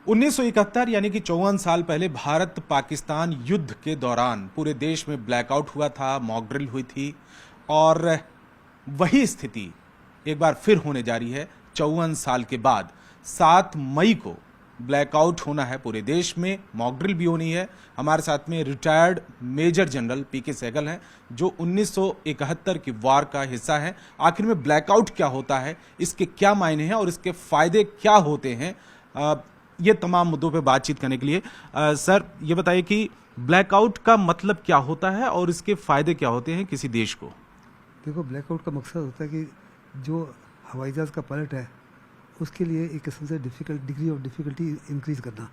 1971 यानी कि 54 साल पहले भारत पाकिस्तान युद्ध के दौरान पूरे देश में ब्लैकआउट हुआ था, मॉक ड्रिल हुई थी और वही स्थिति एक बार फिर होने जा रही है 54 साल के बाद। 7 मई को ब्लैकआउट होना है पूरे देश में, मॉक ड्रिल भी होनी है। हमारे साथ में रिटायर्ड मेजर जनरल पीके सहगल हैं जो 1971 की वार का हिस्सा है। आखिर में ब्लैकआउट क्या होता है, इसके क्या मायने हैं और इसके फायदे क्या होते हैं, ये तमाम मुद्दों पे बातचीत करने के लिए सर ये बताइए कि ब्लैकआउट का मतलब क्या होता है और इसके फायदे क्या होते हैं किसी देश को। देखो, ब्लैकआउट का मकसद होता है कि जो हवाई जहाज़ का पायलट है उसके लिए एक किस्म से डिग्री ऑफ डिफ़िकल्टी इंक्रीज़ करना।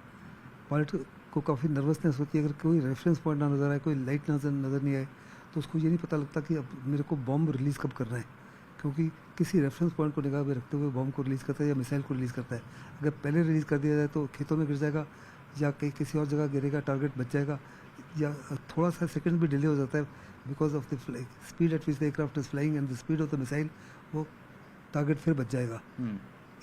पायलट को काफ़ी नर्वसनेस होती है, अगर कोई रेफरेंस पॉइंट ना नज़र आए, कोई लाइट नज़र नहीं आए तो उसको ये नहीं पता लगता कि अब मेरे को बॉम्ब रिलीज़ कब करना है, क्योंकि किसी रेफरेंस पॉइंट को निगाह में रखते हुए बॉम्ब को रिलीज़ करता है या मिसाइल को रिलीज़ करता है। अगर पहले रिलीज़ कर दिया जाए तो खेतों में गिर जाएगा या कहीं किसी और जगह गिरेगा, टारगेट बच जाएगा, या थोड़ा सा सेकंड भी डिले हो जाता है because of the speed at which the aircraft is flying and the speed of the missile, वो टारगेट फिर बच जाएगा।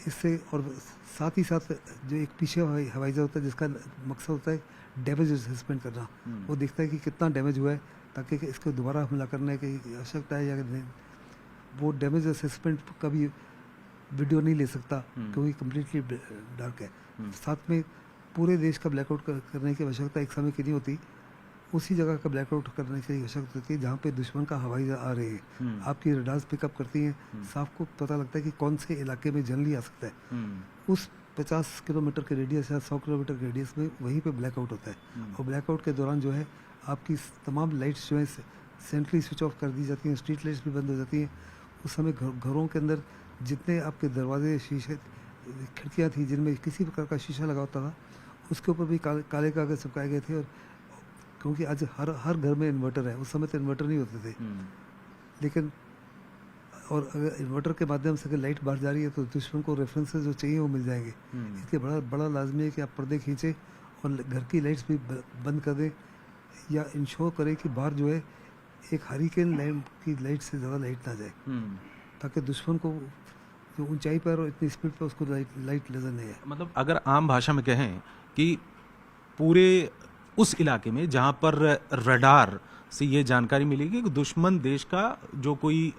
इससे और साथ ही साथ जो एक पीछे हवाई जहाज होता है जिसका मकसद होता है डैमेज असेसमेंट करना, वो देखता है कि कितना डैमेज हुआ है ताकि इसको दोबारा हमला करने की आवश्यकता है या नहीं। वो डैमेज असेसमेंट का भी वीडियो नहीं ले सकता क्योंकि कम्प्लीटली डार्क है। साथ में पूरे देश का ब्लैकआउट करने की आवश्यकता एक समय की नहीं होती, उसी जगह का ब्लैकआउट करने की आवश्यकता होती है जहाँ पे दुश्मन का हवाई जहाज आ रहे हैं। आपकी रडार्स पिकअप करती हैं, साफ को पता लगता है कि कौन से इलाके में जनरली आ सकता है। उस 50 किलोमीटर के रेडियस या 100 किलोमीटर के रेडियस में वहीं पे ब्लैकआउट होता है। और ब्लैकआउट के दौरान जो है आपकी तमाम लाइट्स जो है सेंट्रली स्विच ऑफ कर दी जाती हैं, स्ट्रीट लाइट्स भी बंद हो जाती हैं। उस समय घरों के अंदर जितने आपके दरवाजे, शीशे, खिड़कियाँ थी जिनमें किसी प्रकार का शीशा लगा होता था उसके ऊपर भी काले कागज चिपकाए गए थे। और क्योंकि आज हर घर में इन्वर्टर है, उस समय तो इन्वर्टर नहीं होते थे, लेकिन और अगर इन्वर्टर के माध्यम से अगर लाइट बाहर जा रही है तो दुश्मन को रेफरेंसेस जो चाहिए वो मिल जाएंगे। इसलिए बड़ा लाजमी है कि आप पर्दे खींचें और घर की लाइट्स भी बंद कर दें या इंश्योर करें कि बाहर जो है एक हरिकेन लैंप की लाइट से ज़्यादा लाइट ना जाए, ताकि दुश्मन को जो ऊंचाई पर और इतनी स्पीड पर उसको लाइट नजर नहीं है। मतलब अगर आम भाषा में कहें कि पूरे उस इलाके में जहां पर रडार से ये जानकारी मिलेगी कि दुश्मन देश का जो कोई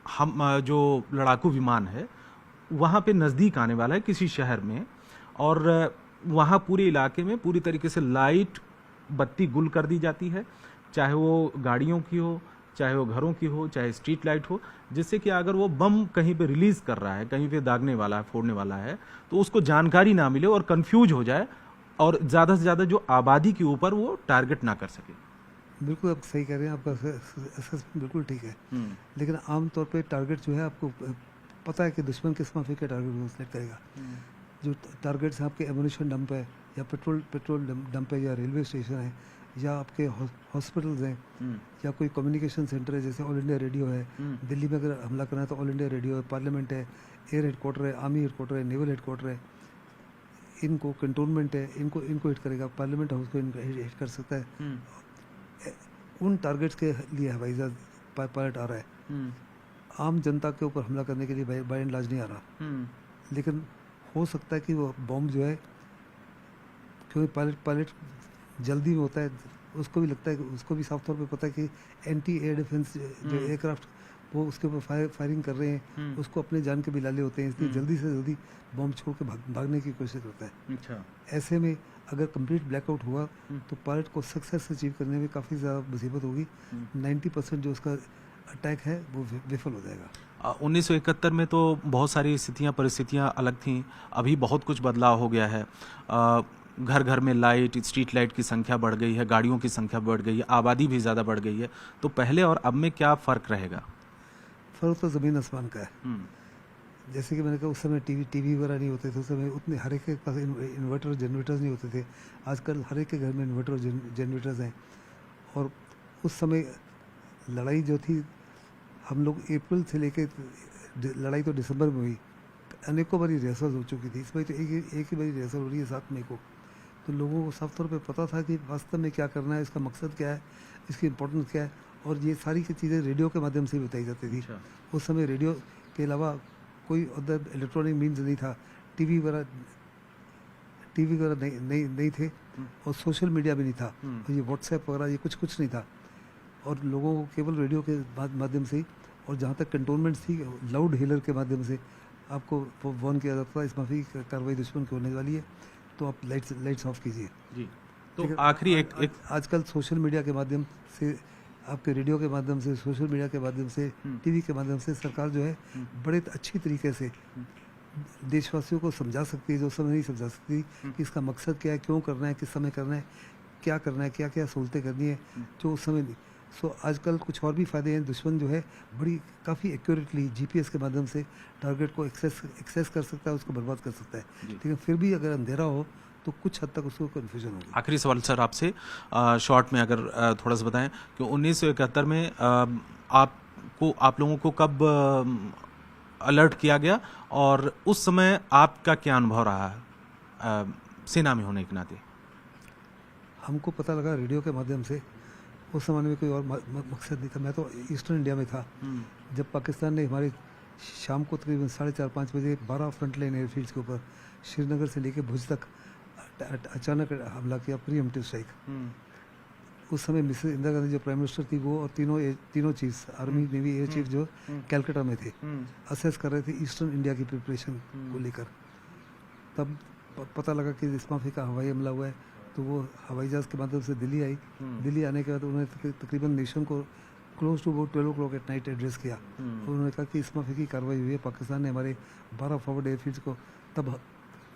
जो लड़ाकू विमान है वहां पे नज़दीक आने वाला है किसी शहर में, और वहां पूरे इलाके में पूरी तरीके से लाइट बत्ती गुल कर दी जाती है, चाहे वो गाड़ियों की हो, चाहे वो घरों की हो, चाहे स्ट्रीट लाइट हो, जिससे कि अगर वो बम कहीं पे रिलीज कर रहा है, कहीं पे दागने वाला है, फोड़ने वाला है, तो उसको जानकारी ना मिले और कंफ्यूज हो जाए और ज़्यादा से ज़्यादा जो आबादी के ऊपर वो टारगेट ना कर सके। बिल्कुल आप सही कह रहे हैं, आपका असेसमेंट बिल्कुल ठीक है। लेकिन आमतौर पे टारगेट जो है आपको पता है कि दुश्मन किस माफी के टारगेट को सिलेक्ट करेगा। जो टारगेट्स हैं आपके एमुनिशन डंप है या पेट्रोल डंप है या रेलवे स्टेशन है या आपके हॉस्पिटल्स हैं या कोई कम्युनिकेशन सेंटर है, जैसे ऑल इंडिया रेडियो है। दिल्ली में अगर हमला करना है तो ऑल इंडिया रेडियो है, पार्लियामेंट है, एयर हेडक्वार्टर है, आर्मी हेडक्वार्टर है, नेवल हेडक्वार्टर है, इनको कंटोनमेंट है, इनको हिट करेगा। पार्लियामेंट हाउस को हिट कर सकता है। उन टारगेट्स के लिए हवाई जहाज पायलट आ रहा है। आम जनता के ऊपर हमला करने के लिए बाय एंड लार्ज नहीं आ रहा, लेकिन हो सकता है कि वो बॉम्ब जो है, क्योंकि पायलट जल्दी में होता है, उसको भी लगता है कि उसको भी साफ तौर पे पता है कि एंटी एयर डिफेंस जो एयरक्राफ्ट वो उसके ऊपर फायरिंग कर रहे हैं, उसको अपने जान के भी लाले होते हैं, इसलिए जल्दी से जल्दी बॉम्ब छोड़ के भागने की कोशिश करता है। अच्छा। ऐसे में अगर कंप्लीट ब्लैकआउट हुआ तो पायलट को सक्सेस अचीव करने में काफ़ी ज़्यादा मुसीबत होगी। 90% जो उसका अटैक है वो विफल हो जाएगा। 1971 में तो बहुत सारी परिस्थितियां अलग थीं, अभी बहुत कुछ बदलाव हो गया है। घर घर में लाइट, स्ट्रीट लाइट की संख्या बढ़ गई है, गाड़ियों की संख्या बढ़ गई है, आबादी भी ज़्यादा बढ़ गई है। तो पहले और अब में क्या फ़र्क रहेगा? फ़र्क तो ज़मीन आसमान का है। जैसे कि मैंने कहा, उस समय टीवी वगैरह नहीं होते थे, उस समय उतने हर एक के पास इन्वर्टर जनरेटर्स नहीं होते थे। आजकल हर एक के घर में इन्वर्टर जनरेटर्स हैं। और उस समय लड़ाई जो थी, हम लोग अप्रैल से लेके लड़ाई तो दिसंबर में हुई, अनेकों बारी रिहर्सल हो चुकी थी। इस बार तो एक ही बारी रिहर्सल हो रही है 7 मई को। तो लोगों को साफ तौर पे पता था कि वास्तव में क्या करना है, इसका मकसद क्या है, इसकी इम्पोर्टेंस क्या है, और ये सारी की चीज़ें रेडियो के माध्यम से भी बताई जाती थी। उस समय रेडियो के अलावा कोई अदर इलेक्ट्रॉनिक मीन्स नहीं था। टीवी वगैरह नहीं थे और सोशल मीडिया भी नहीं था, और ये व्हाट्सएप वगैरह ये कुछ नहीं था, और लोगों को केवल रेडियो के माध्यम से ही, और जहाँ तक कंटोनमेंट थी लाउड हेलर के माध्यम से आपको वार्न किया जाता था इस माफी कार्रवाई दुश्मन की होने वाली है, तो आप लाइट्स ऑफ कीजिए जी। तो आखिरी एक आजकल सोशल मीडिया के माध्यम से, आपके रेडियो के माध्यम से, सोशल मीडिया के माध्यम से, टीवी के माध्यम से सरकार जो है बड़े अच्छी तरीके से देशवासियों को समझा सकती है, जो समय नहीं समझा सकती कि इसका मकसद क्या है, क्यों करना है, किस समय करना है, क्या करना है, क्या क्या सहूलतें करनी है, जो उस समय नहीं। सो आजकल कुछ और भी फ़ायदे हैं, दुश्मन जो है बड़ी काफ़ी एक्यूरेटली जीपीएस के माध्यम से टारगेट को एक्सेस कर सकता है, उसको बर्बाद कर सकता है, लेकिन फिर भी अगर अंधेरा हो तो कुछ हद तक उसको कन्फ्यूजन होगी। आखिरी सवाल सर आपसे, शॉर्ट में अगर थोड़ा सा बताएं कि 1971 में आप लोगों को कब अलर्ट किया गया, और उस समय आपका क्या अनुभव रहा सेना में होने के नाते? हमको पता लगा रेडियो के माध्यम से, उस समय में कोई और मकसद नहीं था, मैं तो ईस्टर्न इंडिया में था। जब पाकिस्तान ने हमारे शाम को तकरीबन 4:30-5 बजे 12 फ्रंट लाइन एयरफील्ड्स के ऊपर श्रीनगर से लेकर भुज तक अचानक हमला किया, प्रीएम्प्टिव स्ट्राइक। उस समय मिसेस इंदिरा गांधी जो प्राइम मिनिस्टर थी, वो और तीनों chiefs, army navy air chief जो कैलकाटा में थे, असेस कर रहे थे ईस्टर्न इंडिया की प्रिपरेशन को लेकर। तब पता लगा कि इस माफी का हवाई हमला हुआ है, तो वो हवाई जहाज़ के माध्यम से दिल्ली आई। दिल्ली आने के बाद उन्होंने तकरीबन नेशन को close to about 12 o'clock at night address किया। उन्होंने कहा कि इस माफी की कार्रवाई हुई है, पाकिस्तान ने हमारे 12 फॉरवर्ड एयरफील्ड्स को, तब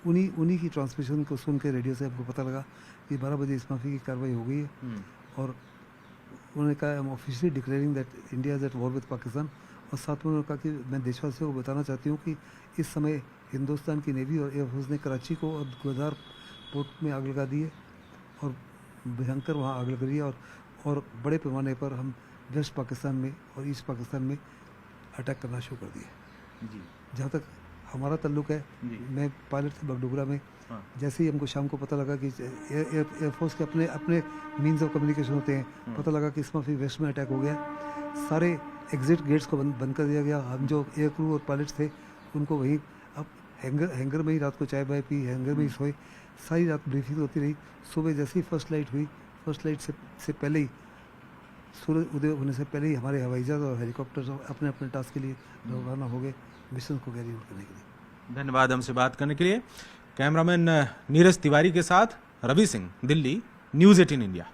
उन्हीं की ट्रांसमिशन को सुन के रेडियो से हमको पता लगा कि 12 बजे इस माफी की कार्रवाई हो गई है। और उन्होंने कहा, I am officially declaring that India is at war with Pakistan. और साथ में उन्होंने कहा कि मैं देशवासियों को बताना चाहती हूँ कि इस समय हिंदुस्तान की नेवी और एयरफोर्स ने कराची को और ग्वादर पोर्ट में आग लगा दी है, और भयंकर वहाँ आग लग रही है, और बड़े पैमाने पर हम वेस्ट पाकिस्तान में और ईस्ट पाकिस्तान में अटैक करना शुरू कर दिए। जहाँ तक हमारा ताल्लुक है, मैं पायलट था बगडोगरा में। जैसे ही हमको शाम को पता लगा कि एयरफोर्स के अपने मीन्स ऑफ कम्युनिकेशन होते हैं, पता लगा कि इसमें फिर वेस्ट में अटैक हो गया, सारे एग्जिट गेट्स को बंद कर दिया गया। हम जो एयर क्रू और पायलट्स थे उनको वहीं अब हैंगर में ही रात को चाय बाय पी, हैंगर में ही सोए, सारी रात ब्रीफिंग होती रही। सुबह जैसे ही फर्स्ट लाइट हुई, फर्स्ट लाइट से पहले ही, सूरज उदय होने से पहले ही हमारे हवाई जहाज़ और हेलीकॉप्टर अपने अपने टास्क के लिए रवाना हो गए मिशन को कैरी आउट करने के लिए। धन्यवाद हमसे बात करने के लिए। कैमरामैन नीरज तिवारी के साथ रवि सिंह, दिल्ली, न्यूज़ 18 इंडिया।